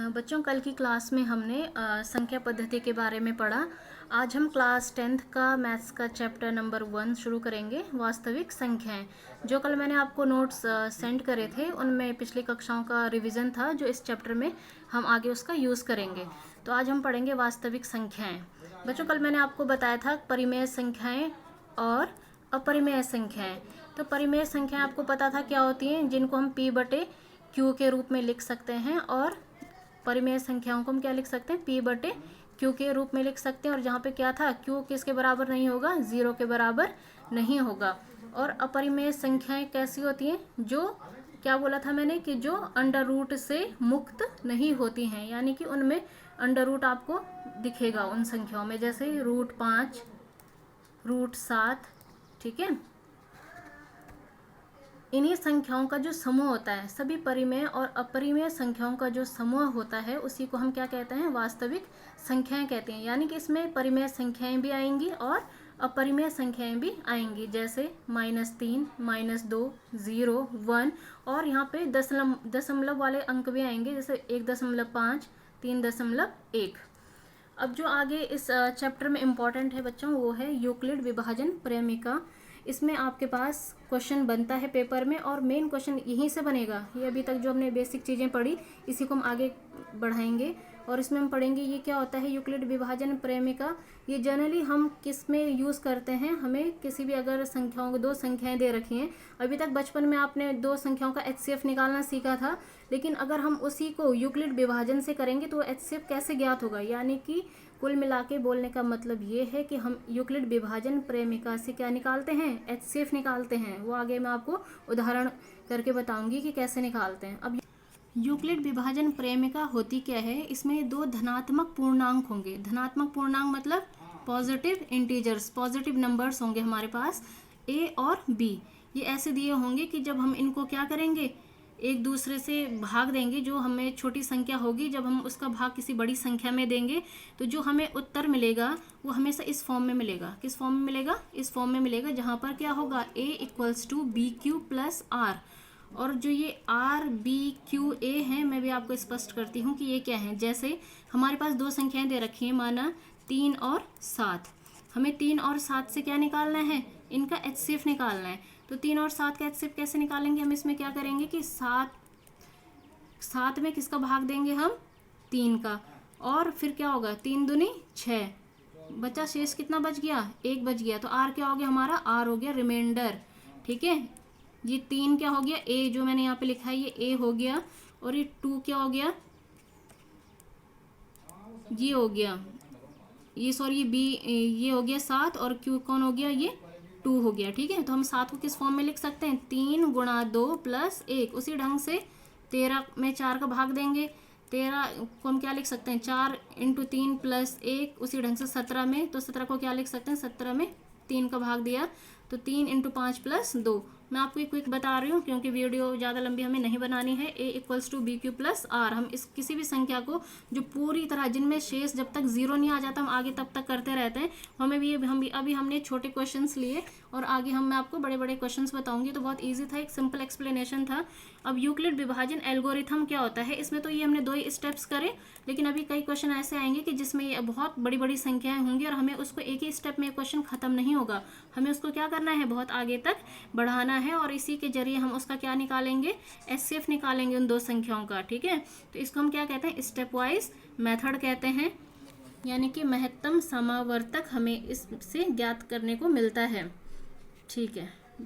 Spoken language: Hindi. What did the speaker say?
बच्चों, कल की क्लास में हमने संख्या पद्धति के बारे में पढ़ा। आज हम क्लास 10th का मैथ्स का चैप्टर नंबर 1 शुरू करेंगे, वास्तविक संख्याएं। जो कल मैंने आपको नोट्स सेंड करे थे उनमें पिछली कक्षाओं का रिवीजन था, जो इस चैप्टर में हम आगे उसका यूज़ करेंगे। तो आज हम पढ़ेंगे वास्तविक संख्याएँ। बच्चों, कल मैंने आपको बताया था परिमेय संख्याएँ और अपरिमेय संख्याएँ। तो परिमेय संख्याएँ आपको पता था क्या होती हैं, जिनको हम P/Q के रूप में लिख सकते हैं, और परिमेय संख्याओं को हम क्या लिख सकते हैं, P/Q के रूप में लिख सकते हैं। और जहाँ पे क्या था, Q किसके बराबर नहीं होगा, 0 के बराबर नहीं होगा। और अपरिमेय संख्याएं कैसी होती हैं, जो क्या बोला था मैंने कि जो अंडर रूट से मुक्त नहीं होती हैं, यानी कि उनमें अंडर रूट आपको दिखेगा उन संख्याओं में, जैसे √5, √7, ठीक है। इन्हीं संख्याओं का जो समूह होता है, सभी परिमेय और अपरिमेय संख्याओं का जो समूह होता है, उसी को हम क्या कहते हैं, वास्तविक संख्याएं कहते हैं। यानी कि इसमें परिमेय संख्याएं भी आएंगी और अपरिमेय संख्याएं भी आएंगी, जैसे -3, -2, 0, 1, और यहाँ पे दशमलव वाले अंक भी आएंगे, जैसे 1.5, 3.1। अब जो आगे इस चैप्टर में इम्पॉर्टेंट है बच्चों, वो है यूक्लिड विभाजन प्रेमिका। इसमें आपके पास क्वेश्चन बनता है पेपर में, और मेन क्वेश्चन यहीं से बनेगा। ये अभी तक जो हमने बेसिक चीज़ें पढ़ी, इसी को हम आगे बढ़ाएंगे, और इसमें हम पढ़ेंगे ये क्या होता है यूक्लिड विभाजन प्रेमिका। ये जनरली हम किस में यूज़ करते हैं, हमें किसी भी अगर संख्याओं को दो संख्याएं दे रखी हैं, अभी तक बचपन में आपने दो संख्याओं का HCF निकालना सीखा था, लेकिन अगर हम उसी को यूक्लिड विभाजन से करेंगे तो HCF कैसे ज्ञात होगा। यानी कि कुल मिला के बोलने का मतलब ये है कि हम यूक्लिड विभाजन प्रेमिका से क्या निकालते हैं, HCF निकालते हैं। वो आगे मैं आपको उदाहरण करके बताऊंगी कि कैसे निकालते हैं। अब यूक्लिड विभाजन प्रेमिका होती क्या है, इसमें दो धनात्मक पूर्णांक होंगे। धनात्मक पूर्णांक मतलब पॉजिटिव इंटीजर्स, पॉजिटिव नंबर्स होंगे हमारे पास, A और B। ये ऐसे दिए होंगे कि जब हम इनको क्या करेंगे, एक दूसरे से भाग देंगे, जो हमें छोटी संख्या होगी, जब हम उसका भाग किसी बड़ी संख्या में देंगे, तो जो हमें उत्तर मिलेगा वो हमेशा इस फॉर्म में मिलेगा। किस फॉर्म में मिलेगा, इस फॉर्म में मिलेगा, जहाँ पर क्या होगा, A = BQ + R। और जो ये RBQA है, मैं भी आपको स्पष्ट करती हूँ कि ये क्या है। जैसे हमारे पास दो संख्याएं दे रखी हैं, माना 3 और 7। हमें 3 और 7 से क्या निकालना है, इनका HCF निकालना है। तो 3 और 7 का HCF कैसे निकालेंगे, हम इसमें क्या करेंगे कि 7 में किसका भाग देंगे, हम 3 का, और फिर क्या होगा, 3 दूनी 6, बचा शेष कितना बच गया, 1 बच गया। तो R क्या हो गया हमारा, R हो गया रिमाइंडर, ठीक है। ये 3 क्या हो गया, A जो मैंने यहाँ पे लिखा है ये A हो गया, और ये 2 क्या हो गया, ये हो गया, ये सॉरी ये B, ये हो गया 7, और Q कौन हो गया, ये 2 हो गया, ठीक है। तो हम 7 को किस फॉर्म में लिख सकते हैं, 3 × 2 + 1। उसी ढंग से 13 में 4 का भाग देंगे, 13 को हम क्या लिख सकते हैं, 4 × 3 + 1। उसी ढंग से 17 में, तो 17 को क्या लिख सकते हैं, 17 में 3 का भाग दिया, तो 3 × 5 + 2। मैं आपको एक क्विक बता रही हूँ, क्योंकि वीडियो ज़्यादा लंबी हमें नहीं बनानी है। A = BQ + R। हम इस किसी भी संख्या को जो पूरी तरह, जिनमें शेष जब तक 0 नहीं आ जाता, हम आगे तब तक करते रहते हैं। हमें भी अभी हमने छोटे क्वेश्चंस लिए, और आगे मैं आपको बड़े बड़े क्वेश्चंस बताऊंगी। तो बहुत ईजी था, एक सिंपल एक्सप्लेनेशन था। अब यूक्लिड विभाजन एल्गोरिथम क्या होता है, इसमें तो ये हमने 2 ही स्टेप्स करे, लेकिन अभी कई क्वेश्चन ऐसे आएंगे कि जिसमें ये बहुत बड़ी बड़ी संख्याएं होंगी, और हमें उसको एक ही स्टेप में क्वेश्चन खत्म नहीं होगा, हमें उसको क्या करना है, बहुत आगे तक बढ़ाना है, और इसी के जरिए हम उसका क्या निकालेंगे, HCF निकालेंगे उन दो संख्याओं का, ठीक है। तो इसको हम क्या कहते हैं, स्टेप वाइज मेथड कहते हैं, यानी कि महत्तम समावर्तक हमें इससे ज्ञात करने को मिलता है, ठीक है।